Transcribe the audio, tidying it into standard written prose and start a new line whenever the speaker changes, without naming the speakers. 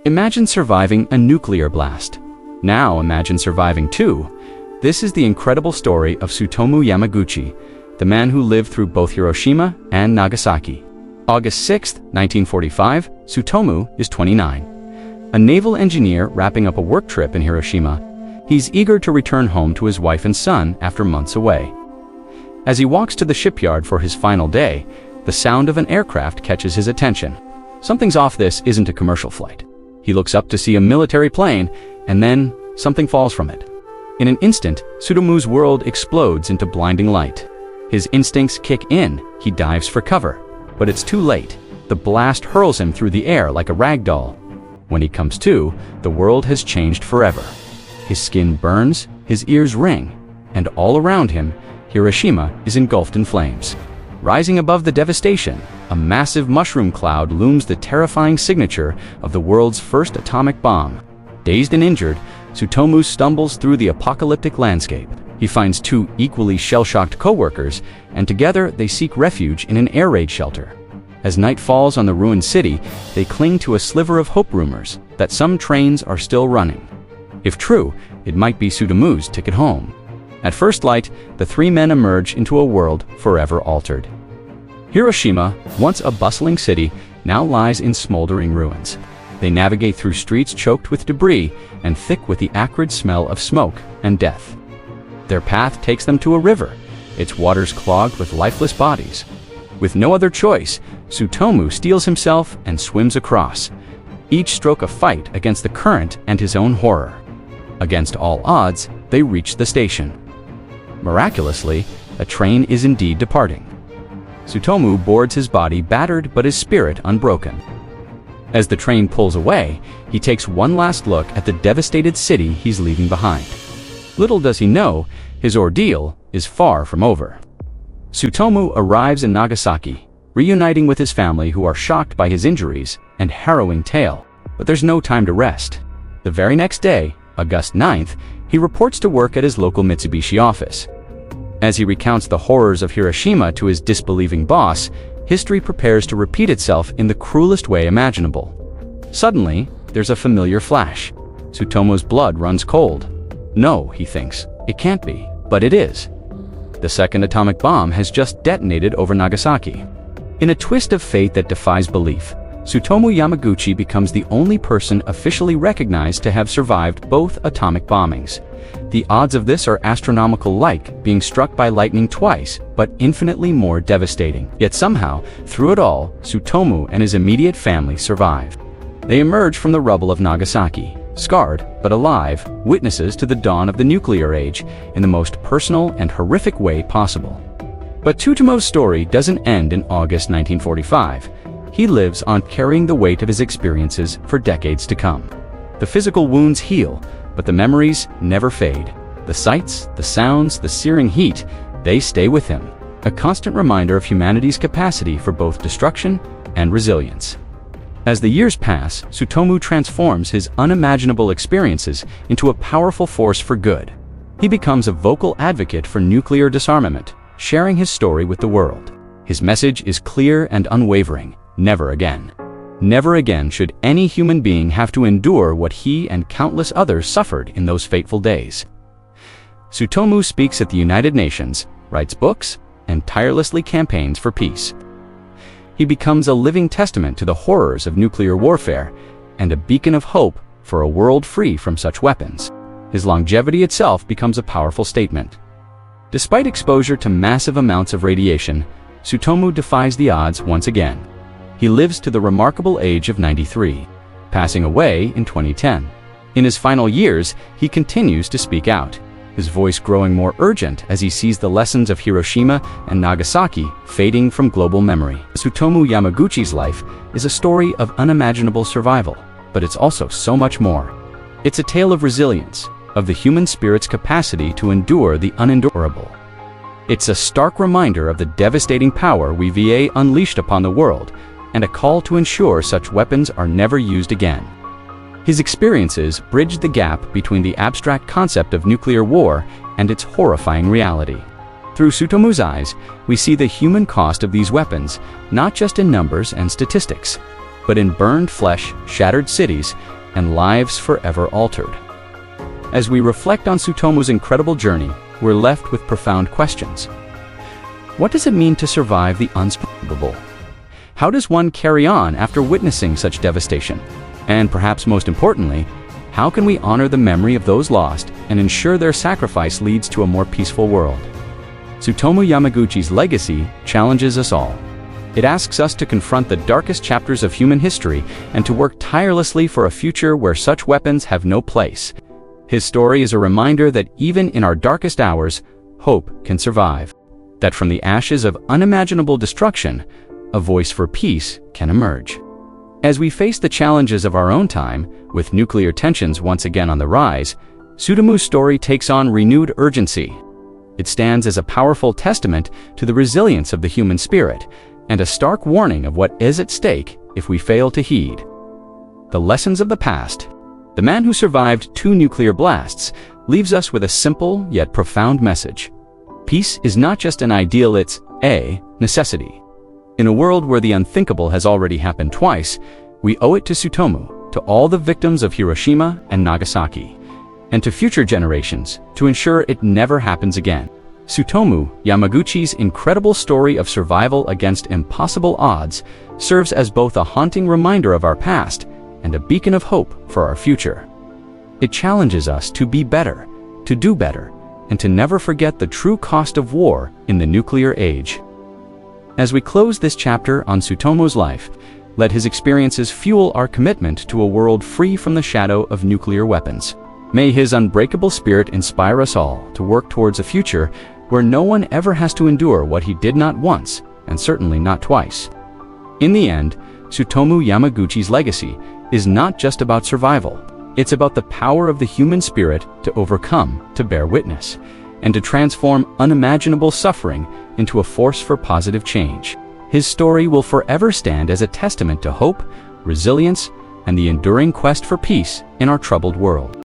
Imagine surviving a nuclear blast. Now imagine surviving two. This is the incredible story of Tsutomu Yamaguchi, the man who lived through both Hiroshima and Nagasaki. August 6, 1945, Tsutomu is 29. A naval engineer wrapping up a work trip in Hiroshima, he's eager to return home to his wife and son after months away. As he walks to the shipyard for his final day, the sound of an aircraft catches his attention. Something's off. This isn't a commercial flight. He looks up to see a military plane, and then something falls from it. In an instant, Tsutomu's world explodes into blinding light. His instincts kick in. He dives for cover. But it's too late. The blast hurls him through the air like a rag doll. When he comes to, the world has changed forever. His skin burns, his ears ring, and all around him, Hiroshima is engulfed in flames. Rising above the devastation, a massive mushroom cloud looms, the terrifying signature of the world's first atomic bomb. Dazed and injured, Tsutomu stumbles through the apocalyptic landscape. He finds two equally shell-shocked co-workers, and together they seek refuge in an air raid shelter. As night falls on the ruined city, they cling to a sliver of hope. Rumors that some trains are still running. If true, it might be Tsutomu's ticket home. At first light, the three men emerge into a world forever altered. Hiroshima, once a bustling city, now lies in smoldering ruins. They navigate through streets choked with debris and thick with the acrid smell of smoke and death. Their path takes them to a river, its waters clogged with lifeless bodies. With no other choice, Tsutomu steels himself and swims across, each stroke a fight against the current and his own horror. Against all odds, they reach the station. Miraculously, a train is indeed departing. Tsutomu boards, his body battered but his spirit unbroken. As the train pulls away, he takes one last look at the devastated city he's leaving behind. Little does he know, his ordeal is far from over. Tsutomu arrives in Nagasaki, reuniting with his family who are shocked by his injuries and harrowing tale. But there's no time to rest. The very next day, August 9th, he reports to work at his local Mitsubishi office. As he recounts the horrors of Hiroshima to his disbelieving boss, history prepares to repeat itself in the cruelest way imaginable. Suddenly, there's a familiar flash. Tsutomu's blood runs cold. No, he thinks, it can't be, but it is. The second atomic bomb has just detonated over Nagasaki. In a twist of fate that defies belief, Tsutomu Yamaguchi becomes the only person officially recognized to have survived both atomic bombings. The odds of this are astronomical, like being struck by lightning twice, but infinitely more devastating. Yet somehow, through it all, Tsutomu and his immediate family survive. They emerge from the rubble of Nagasaki, scarred but alive, witnesses to the dawn of the nuclear age in the most personal and horrific way possible. But Tsutomu's story doesn't end in August 1945. He lives on, carrying the weight of his experiences for decades to come. The physical wounds heal, but the memories never fade. The sights, the sounds, the searing heat, they stay with him, a constant reminder of humanity's capacity for both destruction and resilience. As the years pass, Tsutomu transforms his unimaginable experiences into a powerful force for good. He becomes a vocal advocate for nuclear disarmament, sharing his story with the world. His message is clear and unwavering: never again. Never again should any human being have to endure what he and countless others suffered in those fateful days. Tsutomu speaks at the United Nations, writes books, and tirelessly campaigns for peace. He becomes a living testament to the horrors of nuclear warfare and a beacon of hope for a world free from such weapons. His longevity itself becomes a powerful statement. Despite exposure to massive amounts of radiation, Tsutomu defies the odds once again. He lives to the remarkable age of 93, passing away in 2010. In his final years, he continues to speak out, his voice growing more urgent as he sees the lessons of Hiroshima and Nagasaki fading from global memory. Tsutomu Yamaguchi's life is a story of unimaginable survival, but it's also so much more. It's a tale of resilience, of the human spirit's capacity to endure the unendurable. It's a stark reminder of the devastating power we unleashed upon the world, and a call to ensure such weapons are never used again. His experiences bridged the gap between the abstract concept of nuclear war and its horrifying reality. Through Tsutomu's eyes, we see the human cost of these weapons, not just in numbers and statistics, but in burned flesh, shattered cities, and lives forever altered. As we reflect on Tsutomu's incredible journey, we're left with profound questions. What does it mean to survive the unspeakable? How does one carry on after witnessing such devastation? And perhaps most importantly, how can we honor the memory of those lost and ensure their sacrifice leads to a more peaceful world? Tsutomu Yamaguchi's legacy challenges us all. It asks us to confront the darkest chapters of human history and to work tirelessly for a future where such weapons have no place. His story is a reminder that even in our darkest hours, hope can survive. That from the ashes of unimaginable destruction, a voice for peace can emerge. As we face the challenges of our own time, with nuclear tensions once again on the rise, Tsutomu's story takes on renewed urgency. It stands as a powerful testament to the resilience of the human spirit, and a stark warning of what is at stake if we fail to heed. The lessons of the past. The man who survived 2 nuclear blasts leaves us with a simple yet profound message. Peace is not just an ideal, it's a necessity. In a world where the unthinkable has already happened twice, we owe it to Tsutomu, to all the victims of Hiroshima and Nagasaki, and to future generations to ensure it never happens again. Tsutomu Yamaguchi's incredible story of survival against impossible odds serves as both a haunting reminder of our past and a beacon of hope for our future. It challenges us to be better, to do better, and to never forget the true cost of war in the nuclear age. As we close this chapter on Tsutomu's life, let his experiences fuel our commitment to a world free from the shadow of nuclear weapons. May his unbreakable spirit inspire us all to work towards a future where no one ever has to endure what he did not once, and certainly not twice. In the end, Tsutomu Yamaguchi's legacy is not just about survival. It's about the power of the human spirit to overcome, to bear witness, and to transform unimaginable suffering into a force for positive change. His story will forever stand as a testament to hope, resilience, and the enduring quest for peace in our troubled world.